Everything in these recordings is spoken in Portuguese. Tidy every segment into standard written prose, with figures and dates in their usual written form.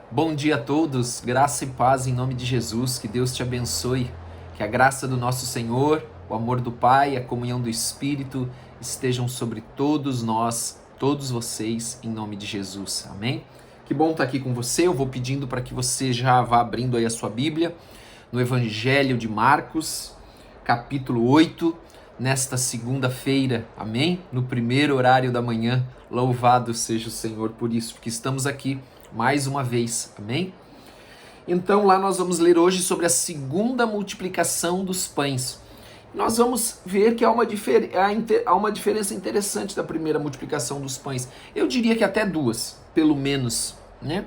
Bom dia a todos, graça e paz em nome de Jesus, que Deus te abençoe, que a graça do nosso Senhor, o amor do Pai, a comunhão do Espírito estejam sobre todos nós, todos vocês, em nome de Jesus, amém? Que bom estar aqui com você. Eu vou pedindo para que você já vá abrindo aí a sua Bíblia no Evangelho de Marcos, capítulo 8, nesta segunda-feira, amém? No primeiro horário da manhã, louvado seja o Senhor por isso, porque estamos aqui mais uma vez, amém? Então lá nós vamos ler hoje sobre a segunda multiplicação dos pães. Nós vamos ver que há uma diferença interessante da primeira multiplicação dos pães. Eu diria que até duas, pelo menos, né?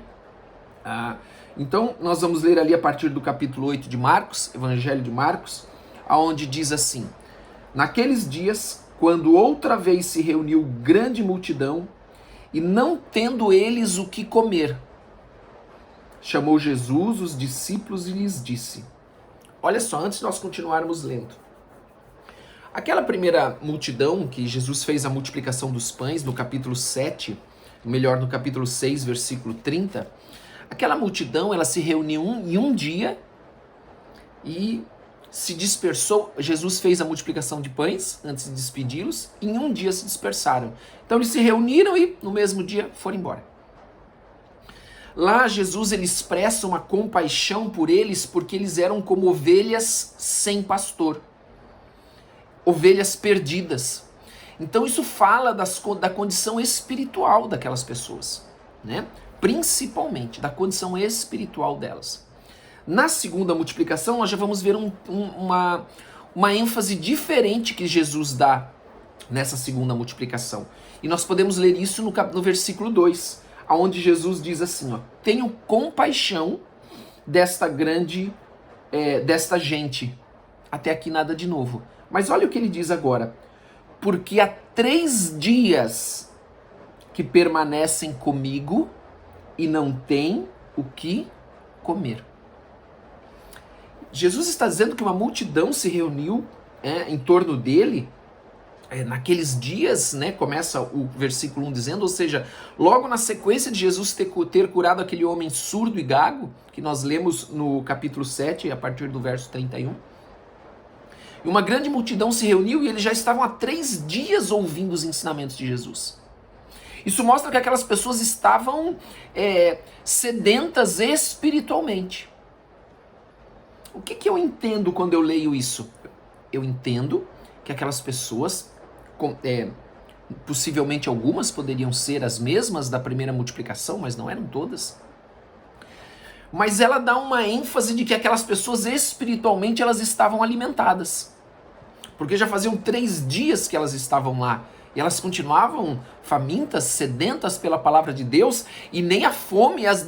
Então nós vamos ler ali a partir do capítulo 8 de Marcos, Evangelho de Marcos, aonde diz assim: Naqueles dias, quando outra vez se reuniu grande multidão, e não tendo eles o que comer, chamou Jesus os discípulos e lhes disse... Olha só, antes de nós continuarmos lendo. Aquela primeira multidão que Jesus fez a multiplicação dos pães no capítulo 7, melhor, no capítulo 6, versículo 30, aquela multidão, ela se reuniu em um dia e se dispersou. Jesus fez a multiplicação de pães antes de despedi-los, e em um dia se dispersaram. Então eles se reuniram e no mesmo dia foram embora. Lá Jesus ele expressa uma compaixão por eles, porque eles eram como ovelhas sem pastor, ovelhas perdidas. Então isso fala da condição espiritual daquelas pessoas, né? Principalmente da condição espiritual delas. Na segunda multiplicação, nós já vamos ver uma ênfase diferente que Jesus dá nessa segunda multiplicação. E nós podemos ler isso no versículo 2, onde Jesus diz assim, ó: tenho compaixão desta gente. Até aqui nada de novo. Mas olha o que ele diz agora. Porque há 3 dias que permanecem comigo e não têm o que comer. Jesus está dizendo que uma multidão se reuniu em torno dele naqueles dias, né? Começa o versículo 1 dizendo, ou seja, logo na sequência de Jesus ter curado aquele homem surdo e gago, que nós lemos no capítulo 7, a partir do verso 31. E uma grande multidão se reuniu e eles já estavam há 3 dias ouvindo os ensinamentos de Jesus. Isso mostra que aquelas pessoas estavam sedentas espiritualmente. O que eu entendo quando eu leio isso? Eu entendo que aquelas pessoas, possivelmente algumas poderiam ser as mesmas da primeira multiplicação, mas não eram todas. Mas ela dá uma ênfase de que aquelas pessoas espiritualmente elas estavam alimentadas. Porque já faziam 3 dias que elas estavam lá. E elas continuavam famintas, sedentas pela palavra de Deus, e nem a fome as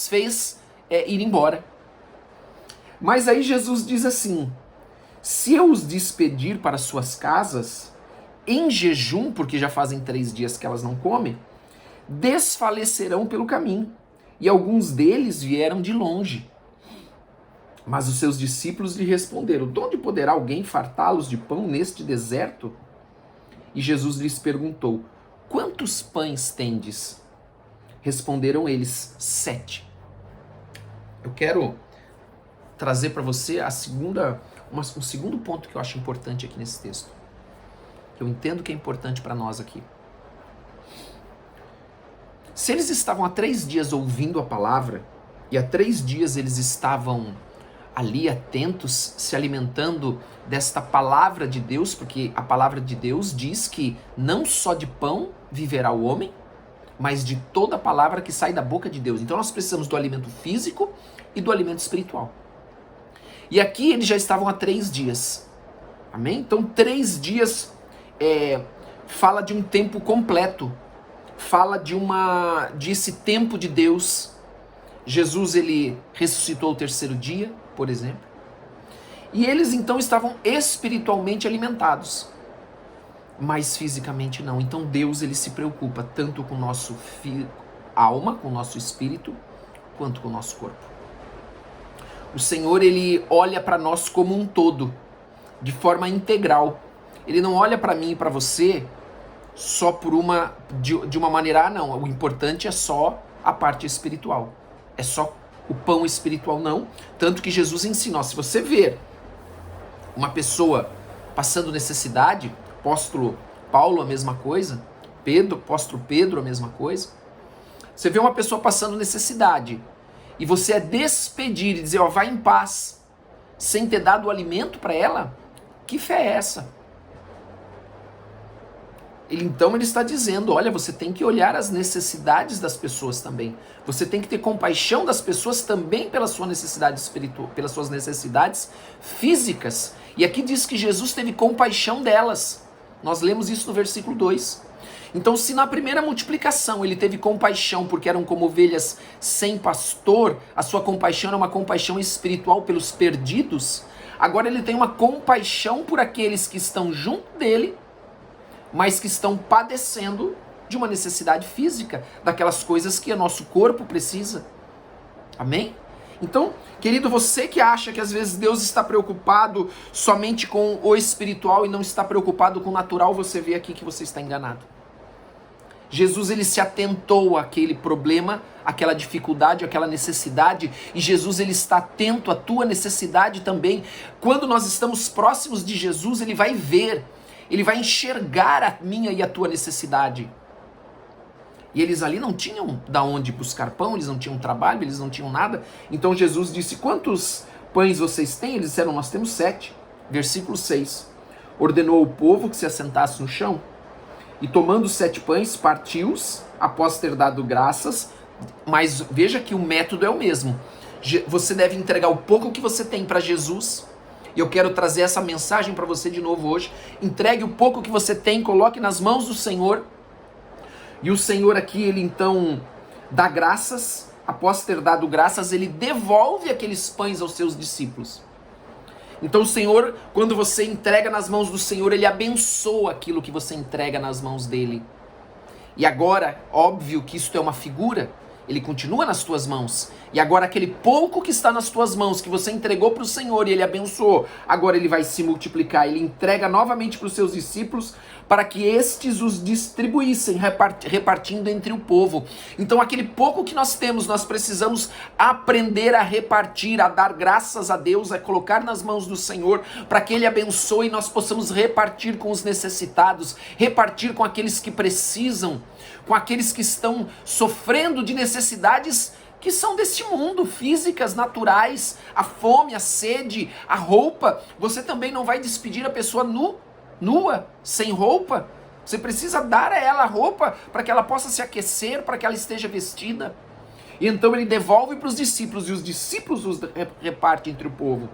fez ir embora. Mas aí Jesus diz assim: se eu os despedir para suas casas, em jejum, porque já fazem 3 dias que elas não comem, desfalecerão pelo caminho, e alguns deles vieram de longe. Mas os seus discípulos lhe responderam: de onde poderá alguém fartá-los de pão neste deserto? E Jesus lhes perguntou: quantos pães tendes? Responderam eles: 7. Eu quero trazer para você um segundo ponto que eu acho importante aqui nesse texto. Que eu entendo que é importante para nós aqui. Se eles estavam há 3 dias ouvindo a palavra, e há 3 dias eles estavam ali atentos, se alimentando desta palavra de Deus, porque a palavra de Deus diz que não só de pão viverá o homem, mas de toda a palavra que sai da boca de Deus. Então nós precisamos do alimento físico e do alimento espiritual. E aqui eles já estavam há 3 dias. Amém? Então 3 dias fala de um tempo completo. Fala de esse tempo de Deus. Jesus ele ressuscitou ao 3º dia, por exemplo. E eles então estavam espiritualmente alimentados. Mas fisicamente não. Então Deus ele se preocupa tanto com o nosso alma, com o nosso espírito, quanto com o nosso corpo. O Senhor, ele olha para nós como um todo, de forma integral. Ele não olha para mim e para você só de uma maneira, não, o importante é só a parte espiritual. É só o pão espiritual, não. Tanto que Jesus ensina, se você ver uma pessoa passando necessidade, apóstolo Paulo a mesma coisa, apóstolo Pedro a mesma coisa, você vê uma pessoa passando necessidade e você é despedir e dizer, vai em paz, sem ter dado o alimento para ela, que fé é essa? Então ele está dizendo, olha, você tem que olhar as necessidades das pessoas também. Você tem que ter compaixão das pessoas também pela sua necessidade espiritual, pelas suas necessidades físicas. E aqui diz que Jesus teve compaixão delas. Nós lemos isso no versículo 2. Então, se na primeira multiplicação ele teve compaixão porque eram como ovelhas sem pastor, a sua compaixão era uma compaixão espiritual pelos perdidos, agora ele tem uma compaixão por aqueles que estão junto dele, mas que estão padecendo de uma necessidade física, daquelas coisas que o nosso corpo precisa. Amém? Então, querido, você que acha que às vezes Deus está preocupado somente com o espiritual e não está preocupado com o natural, você vê aqui que você está enganado. Jesus, ele se atentou àquele problema, àquela dificuldade, àquela necessidade, e Jesus, ele está atento à tua necessidade também. Quando nós estamos próximos de Jesus, ele vai ver, ele vai enxergar a minha e a tua necessidade. E eles ali não tinham da onde buscar pão, eles não tinham trabalho, eles não tinham nada. Então Jesus disse, quantos pães vocês têm? Eles disseram, nós temos 7. Versículo 6. Ordenou ao povo que se assentasse no chão, e tomando os 7 pães, partiu-os, após ter dado graças. Mas veja que o método é o mesmo. Você deve entregar o pouco que você tem para Jesus. E eu quero trazer essa mensagem para você de novo hoje. Entregue o pouco que você tem, coloque nas mãos do Senhor. E o Senhor aqui, ele então dá graças. Após ter dado graças, ele devolve aqueles pães aos seus discípulos. Então o Senhor, quando você entrega nas mãos do Senhor, ele abençoa aquilo que você entrega nas mãos dele. E agora, óbvio que isso é uma figura, ele continua nas tuas mãos. E agora aquele pouco que está nas tuas mãos, que você entregou para o Senhor e ele abençoou, agora ele vai se multiplicar. Ele entrega novamente para os seus discípulos, para que estes os distribuíssem, repartindo entre o povo. Então aquele pouco que nós temos, nós precisamos aprender a repartir, a dar graças a Deus, a colocar nas mãos do Senhor, para que ele abençoe e nós possamos repartir com os necessitados, repartir com aqueles que precisam, com aqueles que estão sofrendo de necessidades que são deste mundo, físicas, naturais, a fome, a sede, a roupa. Você também não vai despedir a pessoa nua, sem roupa. Você precisa dar a ela a roupa para que ela possa se aquecer, para que ela esteja vestida. E então ele devolve para os discípulos, e os discípulos os repartem entre o povo.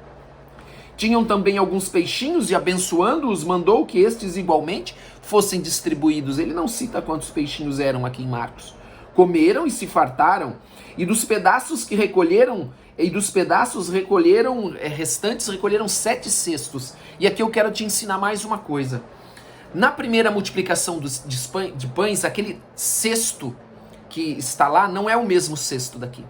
Tinham também alguns peixinhos, e abençoando-os, mandou que estes igualmente fossem distribuídos. Ele não cita quantos peixinhos eram aqui em Marcos. Comeram e se fartaram, e dos pedaços que recolheram, restantes, recolheram 7 cestos. E aqui eu quero te ensinar mais uma coisa. Na primeira multiplicação de pães, aquele cesto que está lá não é o mesmo cesto daqui.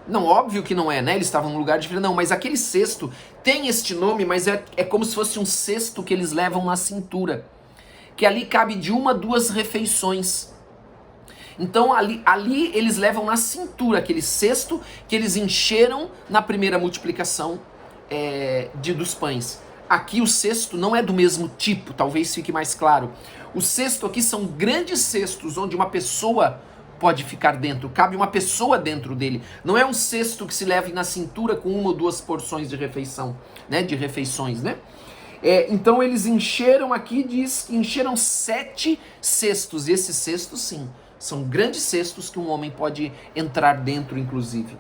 Não, óbvio que não é, né? Eles estavam num lugar diferente. Não, mas aquele cesto tem este nome, mas é como se fosse um cesto que eles levam na cintura. Que ali cabe de 1 a 2 refeições. Então ali eles levam na cintura aquele cesto que eles encheram na primeira multiplicação dos pães. Aqui o cesto não é do mesmo tipo, talvez fique mais claro. O cesto aqui são grandes cestos onde uma pessoa pode ficar dentro, cabe uma pessoa dentro dele. Não é um cesto que se leva na cintura com 1 ou 2 porções de refeição, né? De refeições, né? Então eles encheram aqui, diz que encheram 7 cestos. E esses cestos, sim, são grandes cestos que um homem pode entrar dentro, inclusive.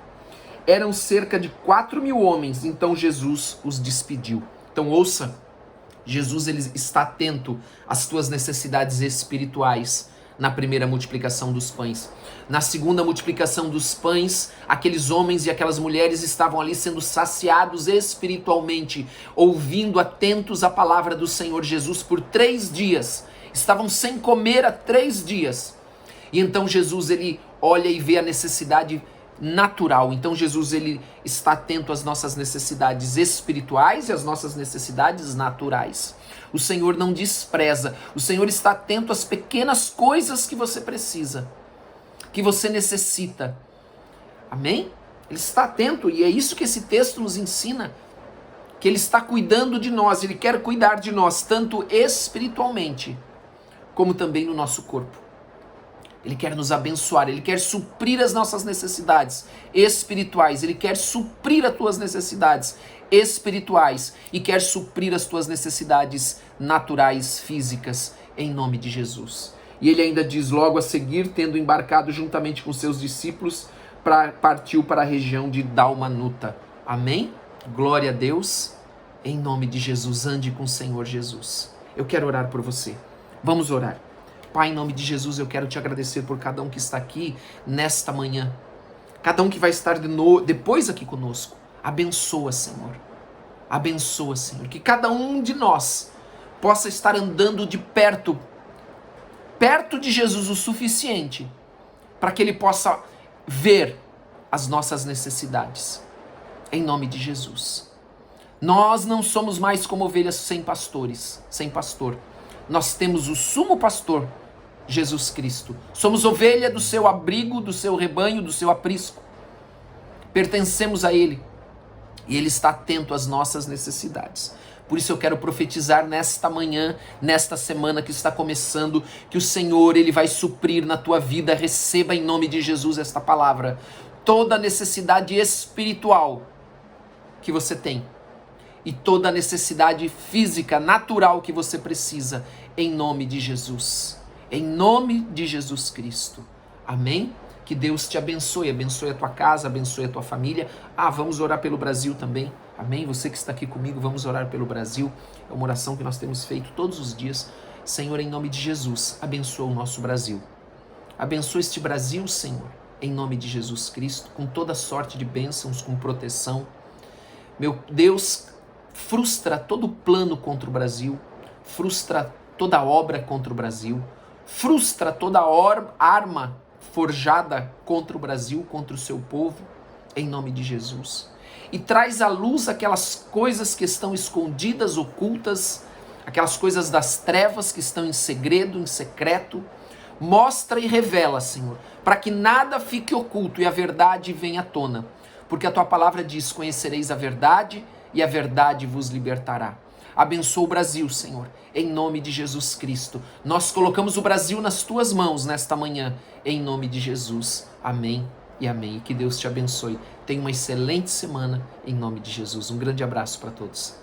Eram cerca de 4.000 homens, então Jesus os despediu. Então ouça, Jesus ele está atento às tuas necessidades espirituais na primeira multiplicação dos pães. Na segunda multiplicação dos pães, aqueles homens e aquelas mulheres estavam ali sendo saciados espiritualmente, ouvindo atentos à palavra do Senhor Jesus por 3 dias. Estavam sem comer há 3 dias. E então Jesus ele olha e vê a necessidade natural. Então Jesus ele está atento às nossas necessidades espirituais e às nossas necessidades naturais. O Senhor não despreza. O Senhor está atento às pequenas coisas que você precisa. que você necessita. Amém? Ele está atento e é isso que esse texto nos ensina, que Ele está cuidando de nós, Ele quer cuidar de nós, tanto espiritualmente, como também no nosso corpo. Ele quer nos abençoar, Ele quer suprir as nossas necessidades espirituais, Ele quer suprir as tuas necessidades espirituais e quer suprir as tuas necessidades naturais, físicas, em nome de Jesus. E Ele ainda diz logo a seguir, tendo embarcado juntamente com seus discípulos, partiu para a região de Dalmanuta. Amém? Glória a Deus. Em nome de Jesus, ande com o Senhor Jesus. Eu quero orar por você. Vamos orar. Pai, em nome de Jesus, eu quero te agradecer por cada um que está aqui nesta manhã. Cada um que vai estar depois aqui conosco. Abençoa, Senhor. Abençoa, Senhor. Que cada um de nós possa estar andando de perto de Jesus o suficiente para que Ele possa ver as nossas necessidades. Em nome de Jesus. Nós não somos mais como ovelhas sem pastor. Nós temos o sumo pastor, Jesus Cristo. Somos ovelha do seu abrigo, do seu rebanho, do seu aprisco. Pertencemos a Ele. E Ele está atento às nossas necessidades. Por isso eu quero profetizar nesta manhã, nesta semana que está começando, que o Senhor, Ele vai suprir na tua vida. Receba em nome de Jesus esta palavra. Toda necessidade espiritual que você tem. E toda necessidade física, natural que você precisa, em nome de Jesus. Em nome de Jesus Cristo. Amém? Que Deus te abençoe a tua casa, abençoe a tua família. Vamos orar pelo Brasil também. Amém? Você que está aqui comigo, vamos orar pelo Brasil. É uma oração que nós temos feito todos os dias. Senhor, em nome de Jesus, abençoa o nosso Brasil. Abençoa este Brasil, Senhor, em nome de Jesus Cristo, com toda sorte de bênçãos, com proteção. Meu Deus, frustra todo plano contra o Brasil, frustra toda obra contra o Brasil, frustra toda arma forjada contra o Brasil, contra o seu povo, em nome de Jesus. E traz à luz aquelas coisas que estão escondidas, ocultas, aquelas coisas das trevas que estão em segredo, em secreto. Mostra e revela, Senhor, para que nada fique oculto e a verdade venha à tona. Porque a tua palavra diz, conhecereis a verdade e a verdade vos libertará. Abençoa o Brasil, Senhor, em nome de Jesus Cristo. Nós colocamos o Brasil nas tuas mãos nesta manhã, em nome de Jesus. Amém e amém. Que Deus te abençoe. Tenha uma excelente semana, em nome de Jesus. Um grande abraço para todos.